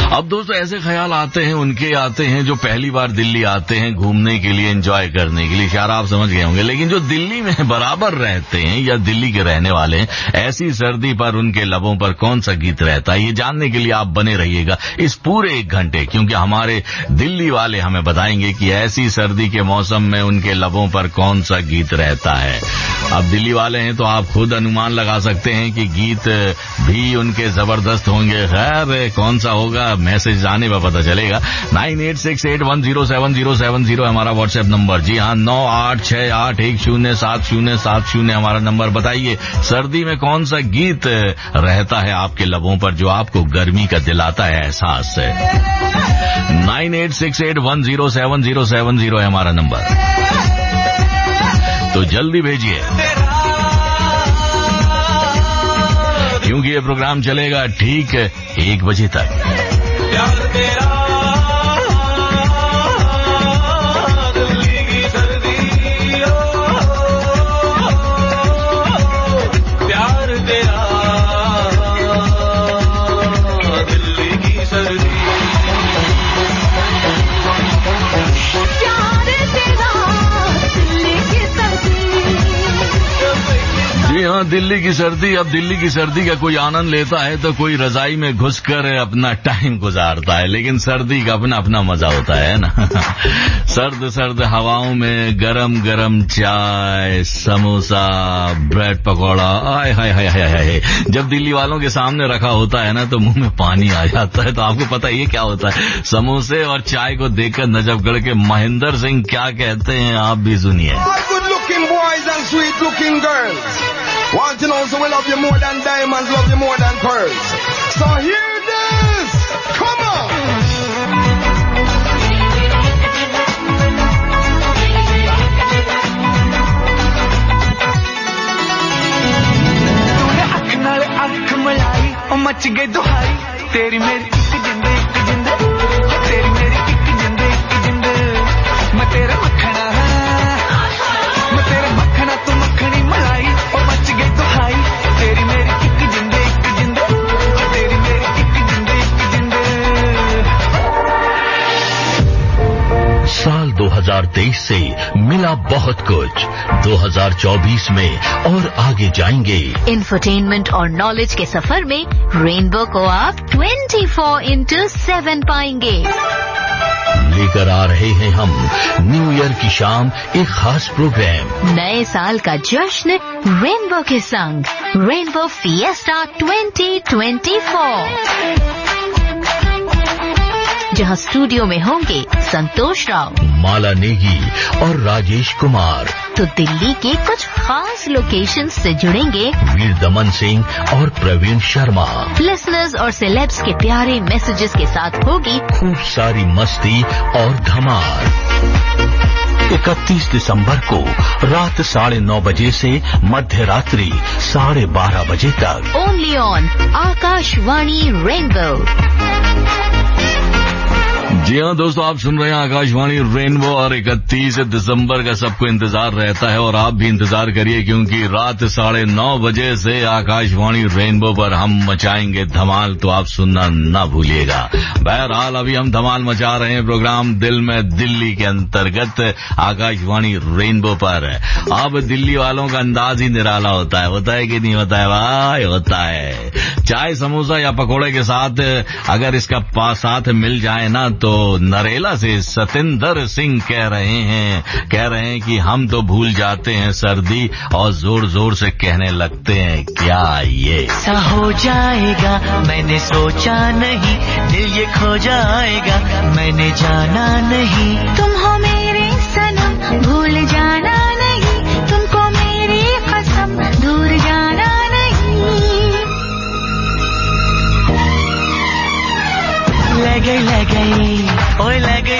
अब दोस्तों ऐसे ख्याल आते हैं, उनके आते हैं जो पहली बार दिल्ली आते हैं घूमने के लिए, एंजॉय करने के लिए। शायद आप समझ गए होंगे, लेकिन जो दिल्ली में बराबर रहते हैं या दिल्ली के रहने वाले हैं, ऐसी सर्दी पर उनके लबों पर कौन सा गीत रहता है, ये जानने के लिए आप बने रहिएगा इस पूरे 1 घंटे, क्योंकि हमारे दिल्ली वाले हमें बताएंगे कि ऐसी सर्दी के मौसम में उनके लबों पर कौन सा गीत रहता है। अब दिल्ली वाले हैं तो आप खुद अनुमान लगा सकते हैं कि गीत भी उनके जबरदस्त होंगे। खैर कौन सा होगा, मैसेज आने पर पता चलेगा। 9868107070 हमारा व्हाट्सएप नंबर। जी हाँ, 9868107070 हमारा नंबर। बताइए सर्दी में कौन सा गीत रहता है आपके लबों पर जो आपको गर्मी का दिलाता है एहसास। 9868107070 है हमारा नंबर, तो जल्दी भेजिए, क्योंकि ये प्रोग्राम चलेगा ठीक 1 बजे तक। प्यार तेरा दिल्ली की सर्दी, प्यार तेरा दिल्ली की सर्दी, प्यार तेरा दिल्ली की सर्दी। जी हाँ, दिल्ली की सर्दी। अब दिल्ली की सर्दी का कोई आनंद लेता है तो कोई रजाई में घुसकर अपना टाइम गुजारता है, लेकिन सर्दी का अपना अपना मजा होता है ना। सर्द सर्द हवाओं में गरम गरम चाय, समोसा, ब्रेड पकौड़ा, आय हाय हाय हाय हाय, जब दिल्ली वालों के सामने रखा होता है ना तो मुंह में पानी आ जाता है। तो आपको पता है ये क्या होता है? समोसे और चाय को देखकर नजफगढ़ के महेंद्र सिंह क्या कहते हैं, आप भी सुनिए। All good looking boys and sweet looking girls. Want to know so we love you more than diamonds, love you more than pearls. So hear this. Come on. तूने अख नाल अख मिलाई, ओ मच गई दुहाई, तेरी मेरी एक जिंद, तेरी मेरी एक जिंद, मैं तेरा मखना, मैं तेरा मखना, तू मखनी मलाई, ओ मच गई दुहाई, तेरी मेरी एक जिंद, तेरी मेरी एक जिंद। साल 2023 से मिला बहुत कुछ, 2024 में और आगे जाएंगे। इंफरटेनमेंट और नॉलेज के सफर में रेनबो को आप 24/7 पाएंगे। लेकर आ रहे हैं हम न्यू ईयर की शाम एक खास प्रोग्राम, नए साल का जश्न रेनबो के संग, रेनबो फिएस्टा 2024, जहां स्टूडियो में होंगे संतोष राव, माला नेगी और राजेश कुमार। तो दिल्ली के कुछ खास लोकेशंस से जुड़ेंगे वीर दमन सिंह और प्रवीण शर्मा। लिसनर्स और सेलेब्स के प्यारे मैसेजेस के साथ होगी खूब सारी मस्ती और धमाल। 31 दिसंबर को रात 9:30 बजे से मध्य रात्रि 12:30 बजे तक, ओनली ऑन आकाशवाणी रेनबो। जी हाँ दोस्तों, आप सुन रहे हैं आकाशवाणी रेनबो और 31 दिसंबर का सबको इंतजार रहता है और आप भी इंतजार करिए, क्योंकि रात 9:30 बजे से आकाशवाणी रेनबो पर हम मचाएंगे धमाल, तो आप सुनना ना भूलिएगा। बहरहाल अभी हम धमाल मचा रहे हैं प्रोग्राम दिल में दिल्ली के अंतर्गत आकाशवाणी रेनबो पर। अब दिल्ली वालों का अंदाज ही निराला होता है कि नहीं होता है भाई? होता है। चाय समोसा या पकौड़े के साथ अगर इसका साथ मिल जाए ना तो नरेला से सतेंद्र सिंह कह रहे हैं कि हम तो भूल जाते हैं सर्दी और जोर जोर से कहने लगते हैं क्या ये सा हो जाएगा मैंने सोचा नहीं, दिल ये खो जाएगा मैंने जाना नहीं। तुम हो मेरे सनम भूल जाना नहीं, तुमको मेरी कसम दूर जाना नहीं। लगे ओए लगे ओ लगे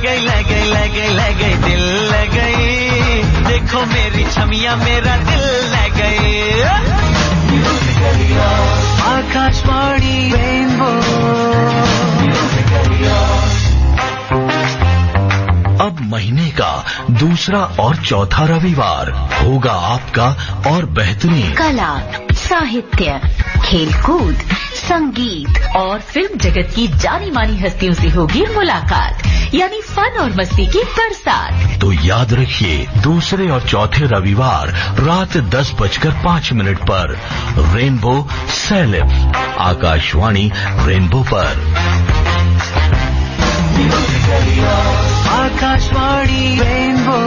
दिल लगे लगे दिल लगे। देखो मेरी छमिया मेरा दिल लगे। आकाशवाणी रेनबो। अब महीने का दूसरा और चौथा रविवार होगा आपका और बेहतरीन कला, साहित्य, खेलकूद, संगीत और फिल्म जगत की जानी मानी हस्तियों से होगी मुलाकात, यानी फन और मस्ती की बरसात। तो याद रखिए दूसरे और चौथे रविवार रात 10:05 पर रेनबो सेलेब आकाशवाणी रेनबो पर। आकाशवाणी रेनबो।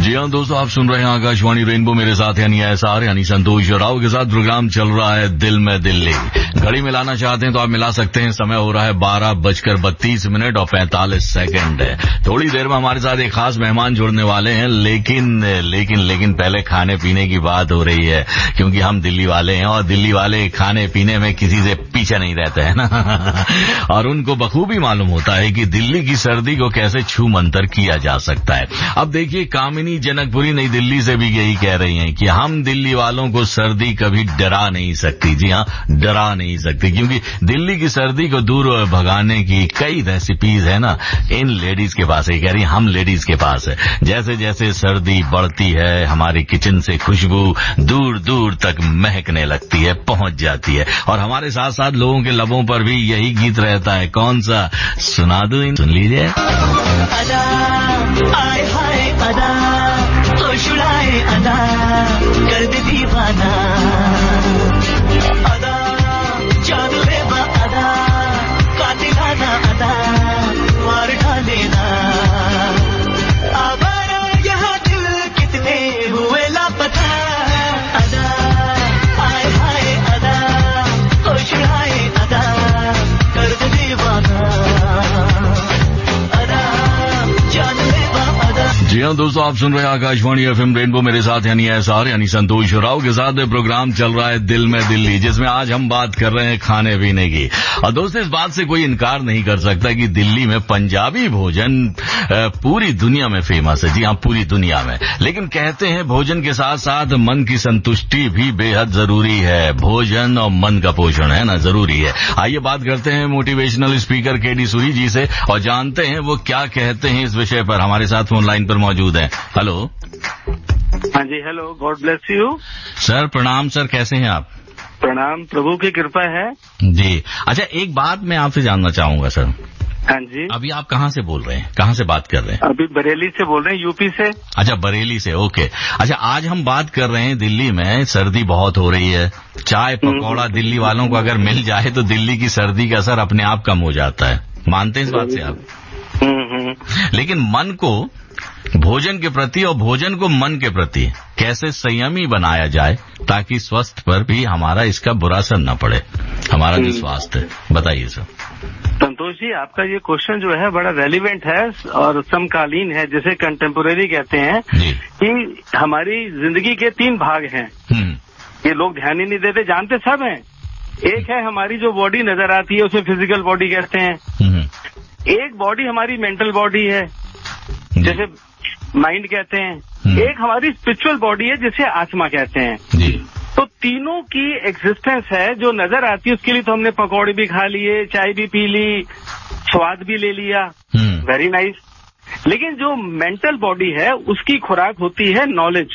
जी हाँ दोस्तों, आप सुन रहे हैं आकाशवाणी रेनबो, मेरे साथ यानी एसआर यानी संतोष राव के साथ प्रोग्राम चल रहा है दिल में दिल्ली। घड़ी मिलाना चाहते हैं तो आप मिला सकते हैं। समय हो रहा है 12:32 और 45 सेकंड। थोड़ी देर में हमारे साथ एक खास मेहमान जुड़ने वाले हैं, लेकिन पहले खाने पीने की बात हो रही है, क्योंकि हम दिल्ली वाले हैं और दिल्ली वाले खाने पीने में किसी से पीछे नहीं रहते हैं ना। और उनको बखूबी मालूम होता है कि दिल्ली की सर्दी को कैसे छू मंतर किया जा सकता है। अब देखिए, कामिनी जनकपुरी नई दिल्ली से भी यही कह रही हैं कि हम दिल्ली वालों को सर्दी कभी डरा नहीं सकती। जी हाँ, डरा नहीं सकती, क्योंकि दिल्ली की सर्दी को दूर भगाने की कई रेसिपीज है ना इन लेडीज के पास है। कह रही हम लेडीज के पास है। जैसे जैसे सर्दी बढ़ती है, हमारी किचन से खुशबू दूर दूर तक महकने लगती है, पहुंच जाती है। और हमारे साथ साथ लोगों के लबों पर भी यही गीत रहता है। कौन सा सुना दूं? सुन लीजिए। अदा आए हाय अदा होश उड़ाए अदा कर दे दीवाना। अदा जादू लेवा अदा कातिलाना अदा मार डालेना। आवारा यहाँ दिल कितने हुए लापता। अदा आए हाय अदा होश उड़ाए अदा कर दे दीवाना। जी हाँ दोस्तों, आप सुन रहे हैं आकाशवाणी एफएम रेनबो, मेरे साथ यानी एसआर यानी संतोष राव के साथ प्रोग्राम चल रहा है दिल में दिल्ली, जिसमें आज हम बात कर रहे हैं खाने पीने की। और दोस्तों, इस बात से कोई इनकार नहीं कर सकता कि दिल्ली में पंजाबी भोजन पूरी दुनिया में फेमस है। जी हाँ, पूरी दुनिया में। लेकिन कहते हैं भोजन के साथ साथ मन की संतुष्टि भी बेहद जरूरी है। भोजन और मन का पोषण है ना, जरूरी है। आइए बात करते हैं मोटिवेशनल स्पीकर केडी सूरी जी से और जानते हैं वो क्या कहते हैं इस विषय पर। हमारे साथ फोन लाइन पर मौजूद है। हेलो। हाँ जी, hello, God bless you. Sir प्रणाम। सर कैसे हैं आप? प्रणाम, प्रभु की कृपा है जी। अच्छा, एक बात मैं आपसे जानना चाहूंगा सर। हाँ जी। अभी आप कहाँ से बोल रहे हैं, कहाँ से बात कर रहे हैं? अभी बरेली से बोल रहे हैं, यूपी से। अच्छा, बरेली से, ओके। अच्छा, आज हम बात कर रहे हैं दिल्ली में सर्दी बहुत हो रही है। चाय पकौड़ा दिल्ली वालों को अगर मिल जाए तो दिल्ली की सर्दी का असर अपने आप कम हो जाता है। मानते हैं इस बात से आप? लेकिन मन को भोजन के प्रति और भोजन को मन के प्रति कैसे संयमी बनाया जाए ताकि स्वास्थ्य पर भी हमारा इसका बुरा असर न पड़े, हमारा जो स्वास्थ्य है, बताइए सर। संतोष जी, आपका ये क्वेश्चन जो है बड़ा रेलिवेंट है और समकालीन है, जिसे कंटेम्पोरेरी कहते हैं कि हमारी जिंदगी के 3 भाग हैं। ये लोग ध्यान ही नहीं देते, जानते सब हैं। एक है हमारी जो बॉडी नजर आती है, उसे फिजिकल बॉडी कहते हैं। एक बॉडी हमारी मेंटल बॉडी है, जैसे माइंड कहते हैं। एक हमारी स्पिरिचुअल बॉडी है, जिसे आत्मा कहते हैं। तो तीनों की एग्जिस्टेंस है जो नजर आती है। उसके लिए तो हमने पकौड़े भी खा लिए, चाय भी पी ली, स्वाद भी ले लिया, वेरी नाइस। लेकिन जो मेंटल बॉडी है उसकी खुराक होती है नॉलेज।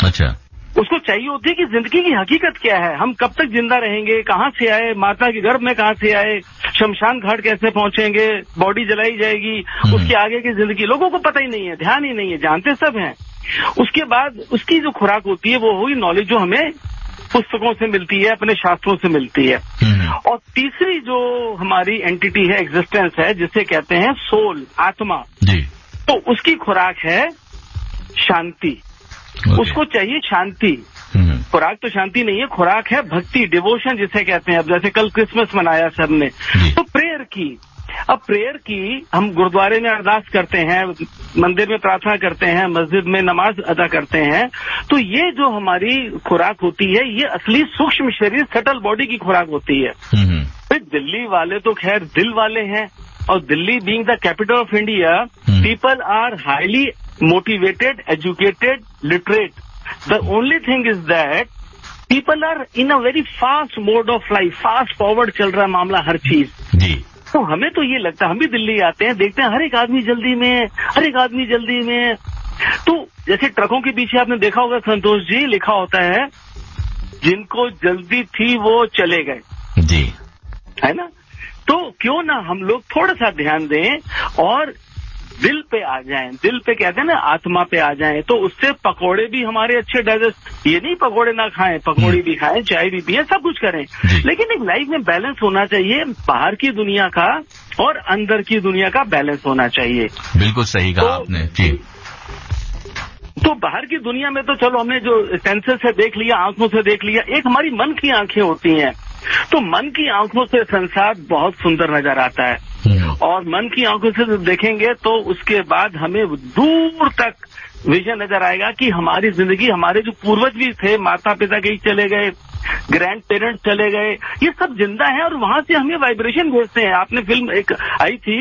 अच्छा। उसको चाहिए होती है कि जिंदगी की हकीकत क्या है, हम कब तक जिंदा रहेंगे, कहाँ से आए, माता के गर्भ में कहाँ से आए, शमशान घाट कैसे पहुंचेंगे, बॉडी जलाई जाएगी, उसके आगे की जिंदगी लोगों को पता ही नहीं है, ध्यान ही नहीं है, जानते सब हैं। उसके बाद उसकी जो खुराक होती है वो हुई नॉलेज जो हमें पुस्तकों से मिलती है, अपने शास्त्रों से मिलती है। और तीसरी जो हमारी एंटिटी है, एग्जिस्टेंस है, जिसे कहते हैं सोल, आत्मा, तो उसकी खुराक है शांति। उसको चाहिए शांति। खुराक तो शांति नहीं है, खुराक है भक्ति, डिवोशन जिसे कहते हैं। अब जैसे कल क्रिसमस मनाया सबने, तो प्रेयर की। अब प्रेयर की हम गुरुद्वारे में अरदास करते हैं, मंदिर में प्रार्थना करते हैं, मस्जिद में नमाज अदा करते हैं। तो ये जो हमारी खुराक होती है, ये असली सूक्ष्म शरीर, सटल बॉडी की खुराक होती है। फिर दिल्ली वाले तो खैर दिल वाले हैं, और Delhi being the capital of India, people are highly motivated, educated, literate. The only thing is that people are in a very fast mode of life, fast forward चल रहा है मामला हर चीज। जी। तो हमें तो ये लगता है, हम भी दिल्ली आते हैं, देखते हैं हर एक आदमी जल्दी में, हर एक आदमी जल्दी में। तो जैसे ट्रकों के पीछे आपने देखा होगा संतोष जी, लिखा होता है जिनको जल्दी थी वो चले गए, जी, है ना। तो क्यों ना हम लोग थोड़ा सा ध्यान दें और दिल पे आ जाएं, दिल पे कहते हैं ना, आत्मा पे आ जाएं, तो उससे पकोड़े भी हमारे अच्छे डाइजेस्ट, ये नहीं पकोड़े ना खाएं, पकोड़े भी खाएं, चाय भी पिए, सब कुछ करें, लेकिन एक लाइफ में बैलेंस होना चाहिए, बाहर की दुनिया का और अंदर की दुनिया का बैलेंस होना चाहिए। बिल्कुल सही कहा आपने जी। तो बाहर की दुनिया में तो चलो हमने जो सेंसेस से देख लिया, आंखों से देख लिया, एक हमारी मन की आंखें होती हैं। तो मन की आंखों से संसार बहुत सुंदर नजर आता है, और मन की आंखों से देखेंगे तो उसके बाद हमें दूर तक विजन नजर आएगा कि हमारी जिंदगी, हमारे जो पूर्वज भी थे, माता पिता कहीं चले गए, ग्रैंड पेरेंट्स चले गए, ये सब जिंदा हैं और वहां से हमें वाइब्रेशन भेजते हैं। आपने फिल्म एक आई थी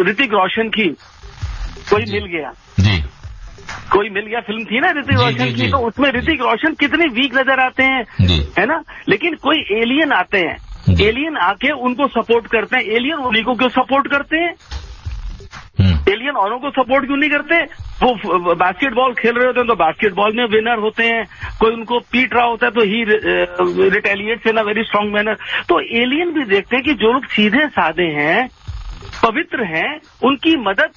ऋतिक रोशन की, कोई मिल गया, जी, कोई मिल गया फिल्म थी ना ऋतिक रोशन की, तो उसमें ऋतिक रोशन कितने वीक नजर आते हैं, है ना। लेकिन कोई एलियन आते हैं, एलियन आके उनको सपोर्ट करते हैं। एलियन उन्हीं को क्यों सपोर्ट करते हैं? एलियन औरों को सपोर्ट क्यों नहीं करते? वो बास्केटबॉल खेल रहे होते हैं तो बास्केटबॉल में विनर होते हैं, कोई उनको पीट रहा होता है तो he retaliates in a very strong manner. तो एलियन भी देखते हैं कि जो लोग सीधे साधे हैं, पवित्र हैं, उनकी मदद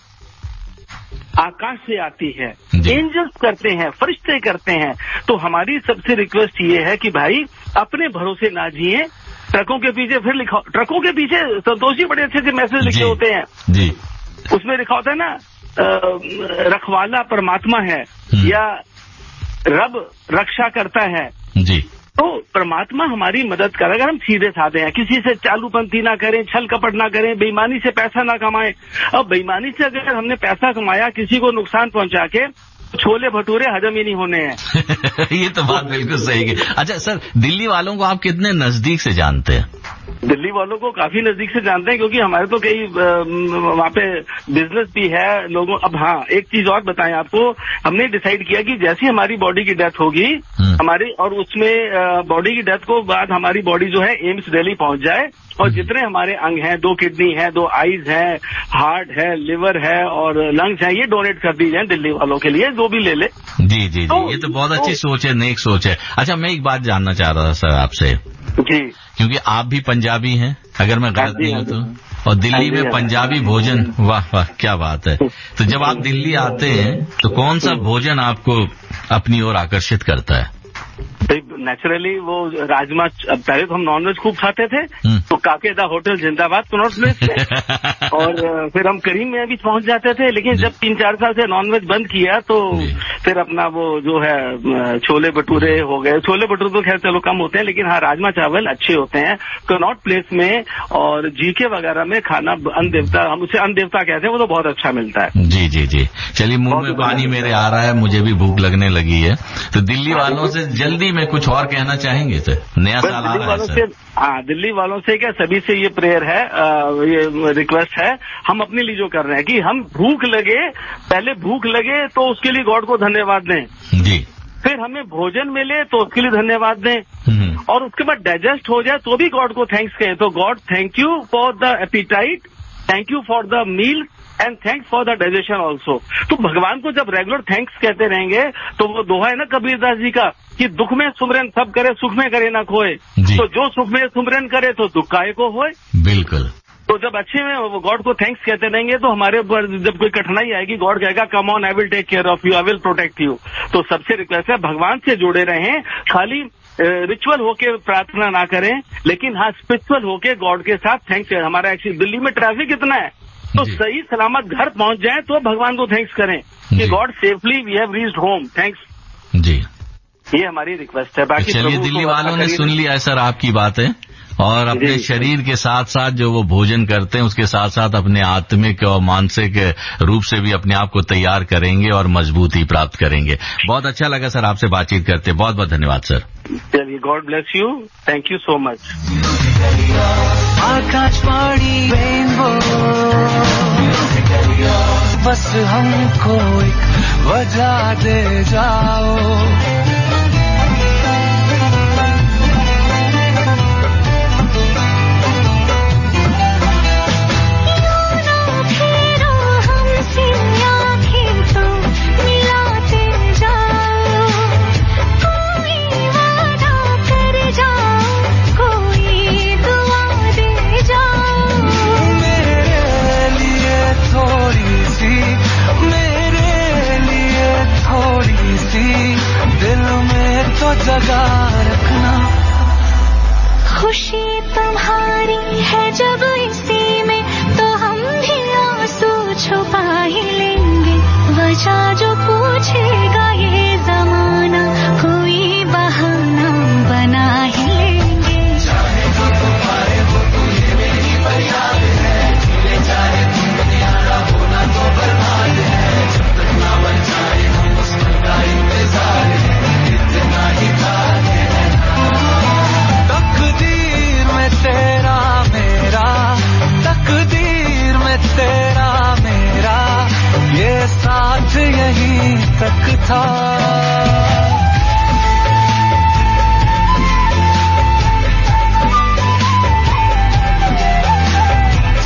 आकाश से आती है, एंजल्स करते हैं, फरिश्ते करते हैं। तो हमारी सबसे रिक्वेस्ट ये है कि भाई अपने भरोसे ना जिए, ट्रकों के पीछे फिर लिखा, ट्रकों के पीछे संतोष जी बड़े अच्छे से मैसेज लिखे होते हैं जी। उसमें लिखा होता है ना, रखवाला परमात्मा है या रब रक्षा करता है जी। तो परमात्मा हमारी मदद करे अगर हम सीधे साधे हैं, किसी से चालूपंथी ना करें, छल कपट ना करें, बेईमानी से पैसा ना कमाएं। अब बेईमानी से अगर हमने पैसा कमाया किसी को नुकसान पहुंचा के, छोले भटूरे हजम ही नहीं होने हैं। ये तो बात बिल्कुल सही है। अच्छा सर, दिल्ली वालों को आप कितने नजदीक से जानते हैं? दिल्ली वालों को काफी नजदीक से जानते हैं, क्योंकि हमारे तो कई वहाँ पे बिजनेस भी है लोगों। अब हाँ, एक चीज और बताएं आपको, हमने डिसाइड किया कि जैसी हमारी बॉडी की डेथ होगी हमारी, और उसमें बॉडी की डेथ को बाद हमारी बॉडी जो है एम्स दिल्ली पहुंच जाए, और जितने हमारे अंग हैं, 2 किडनी है, 2 आईज है, हार्ट है, लिवर है और लंग्स है, ये डोनेट कर दी जाए दिल्ली वालों के लिए, जो भी ले ले। जी जी जी, ये तो बहुत अच्छी सोच है, नेक सोच है। अच्छा, मैं एक बात जानना चाह रहा था सर आपसे जी, क्योंकि आप भी पंजाबी हैं अगर मैं गलत नहीं हूँ तो, और दिल्ली में पंजाबी भोजन, वाह वाह क्या बात है। तो जब आप दिल्ली आते हैं तो कौन सा भोजन आपको अपनी ओर आकर्षित करता है? नेचुरली वो राजमा, पहले तो हम नॉनवेज खूब खाते थे, तो काकेदा होटल जिंदाबाद कनॉट प्लेस में, और फिर हम करीम में भी पहुंच जाते थे। लेकिन जब 3-4 साल से नॉनवेज बंद किया तो फिर अपना वो जो है छोले भटूरे हो गए। छोले भटूरे तो खैर चलो कम होते हैं, लेकिन हाँ राजमा चावल अच्छे होते हैं कनॉट प्लेस में, और जीके वगैरह में खाना अन्न देवता, हम उसे अन्न देवता कहते हैं, वो तो बहुत अच्छा मिलता है। जी जी जी, चलिए मुंह में पानी मेरे आ रहा है, मुझे भी भूख लगने लगी है। तो दिल्ली वालों से जल्दी में कुछ और कहना चाहेंगे सर? नया साल आ रहा है सर। हाँ, दिल्ली वालों से क्या, सभी से ये प्रेयर है, ये रिक्वेस्ट है, हम अपने लिए जो कर रहे हैं कि हम भूख लगे, पहले भूख लगे तो उसके लिए गॉड को धन्यवाद दें जी, फिर हमें भोजन मिले तो उसके लिए धन्यवाद दें, और उसके बाद डाइजेस्ट हो जाए तो भी गॉड को थैंक्स कहें। तो God thank you for the appetite, thank you for the meal, and thanks for the digestion also. तो भगवान को जब रेगुलर थैंक्स कहते रहेंगे तो वो दोहा है ना कबीरदास जी का कि दुख में सुमरन सब करे, सुख में करे ना खोए। तो जो सुख में सुमरन करे तो दुख काहे को होए। बिल्कुल। तो जब अच्छे में गॉड को थैंक्स कहते रहेंगे तो हमारे ऊपर जब कोई कठिनाई आएगी गॉड कहेगा come on, I will take care of you, I will protect you. तो सबसे रिक्वेस्ट है भगवान से जुड़े रहें, खाली रिचुअल होके प्रार्थना ना करें, लेकिन हाँ स्पिरिचुअल होके गॉड के साथ थैंक्स। हमारा एक्चुअली दिल्ली में ट्रैफिक इतना है तो सही सलामत घर पहुंच जाए तो भगवान को थैंक्स करें कि God safely we have reached home, thanks जी। ये हमारी रिक्वेस्ट है। बाकी चलिए, दिल्ली वालों ने सुन लिया है सर आपकी बातें, और अपने शरीर के साथ साथ जो वो भोजन करते हैं उसके साथ साथ अपने आत्मिक और मानसिक रूप से भी अपने आप को तैयार करेंगे और मजबूती प्राप्त करेंगे। बहुत अच्छा लगा सर आपसे बातचीत करते, बहुत बहुत धन्यवाद सर। चलिए, God bless you, thank you so much. Akashvani rainbow, बस हमको एक वजह दे जाओ। जगा रखना, खुशी तुम्हारी है जब इसी में तो हम भी आंसू छुपा ही लेंगे। वजह जो पूछेगा ये जमाना कोई बहाना बना ही लेंगे। चाहे जो तुम्हारे वो तुझे मेरी फरियाद है, जीले चाहे तुम दुनियारा होना तो बर्बाद है। जब तक ना बन जाए हम उस पल का इंतजार है। तकदीर में तेरा मेरा, तकदीर में तेरा मेरा, ये साथ यहीं तक था।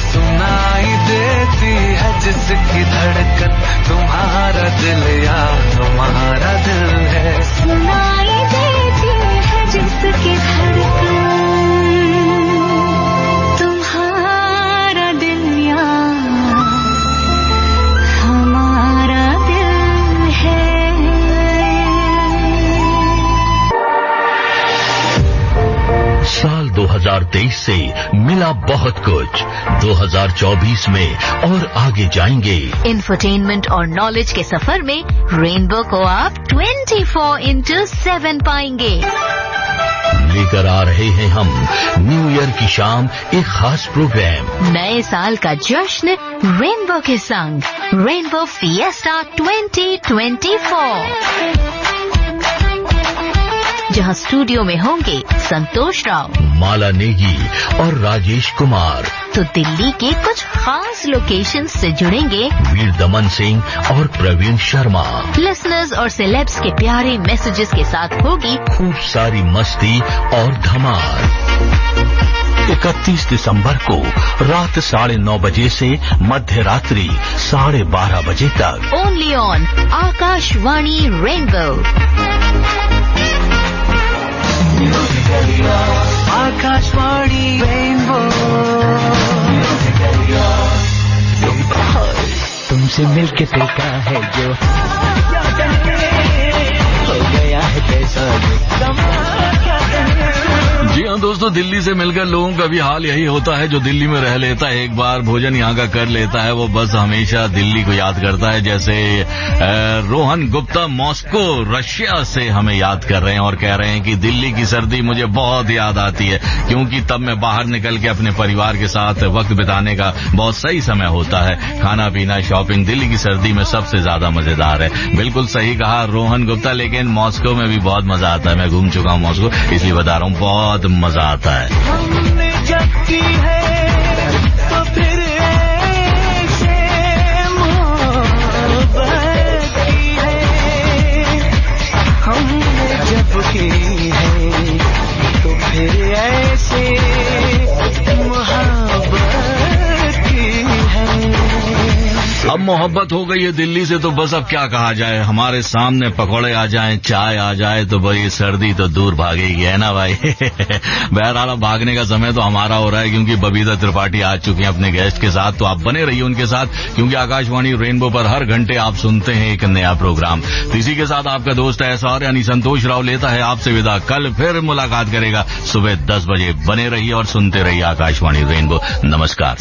सुनाई देती है जिसकी धड़कन तुम्हारा दिल या तुम्हारा दिल है। सुनाई देती है जिसकी धड़कन तुम्हारा दिल या हमारा दिल है। साल 2023 से मिला बहुत कुछ, 2024 में और आगे जाएंगे। इंफोटेनमेंट और नॉलेज के सफर में रेनबो को आप 24/7 पाएंगे। लेकर आ रहे हैं हम न्यू ईयर की शाम एक खास प्रोग्राम, नए साल का जश्न रेनबो के संग, रेनबो फिएस्टा 2024, जहां स्टूडियो में होंगे संतोष राव, माला नेगी और राजेश कुमार। तो दिल्ली के कुछ खास लोकेशन से जुड़ेंगे वीर दमन सिंह और प्रवीण शर्मा। लिसनर्स और सेलेब्स के प्यारे मैसेजेस के साथ होगी खूब सारी मस्ती और धमाल। 31 दिसंबर को रात 9:30 बजे से मध्य रात्रि 12:30 बजे तक, only on Akashvani rainbow. Akashvani rainbow, तुमसे मिलके देखा है जो हो गया है कैसा। जी हाँ दोस्तों, दिल्ली से मिलकर लोगों का भी हाल यही होता है। जो दिल्ली में रह लेता है, एक बार भोजन यहाँ का कर लेता है, वो बस हमेशा दिल्ली को याद करता है। जैसे रोहन गुप्ता मॉस्को रशिया से हमें याद कर रहे हैं और कह रहे हैं कि दिल्ली की सर्दी मुझे बहुत याद आती है, क्योंकि तब मैं बाहर निकल के अपने परिवार के साथ वक्त बिताने का बहुत सही समय होता है। खाना पीना, शॉपिंग दिल्ली की सर्दी में सबसे ज्यादा मजेदार है। बिल्कुल सही कहा रोहन गुप्ता, लेकिन मॉस्को में भी बहुत मजा आता है। मैं घूम चुका हूँ मॉस्को, इसलिए बता रहा हूँ, बहुत मजा आता है। हमने जब की है तो फिर ऐसे मोहब्बत की है। हमने जब की है तो फिर ऐसे मोहब्बत की है। मोहब्बत हो गई है दिल्ली से तो बस अब क्या कहा जाए। हमारे सामने पकौड़े आ जाएं, चाय आ जाए तो भाई सर्दी तो दूर भागेगी, है ना भाई। बहरहाल भागने का समय तो हमारा हो रहा है क्योंकि बबीता त्रिपाठी आ चुकी हैं अपने गेस्ट के साथ। तो आप बने रहिए उनके साथ क्योंकि आकाशवाणी रेनबो पर हर घंटे आप सुनते हैं एक नया प्रोग्राम। तो इसी के साथ आपका दोस्त एसआर यानी संतोष राव लेता है आपसे विदा। कल फिर मुलाकात करेगा सुबह 10 बजे। बने रहिए और सुनते रहिए आकाशवाणी रेनबो। नमस्कार।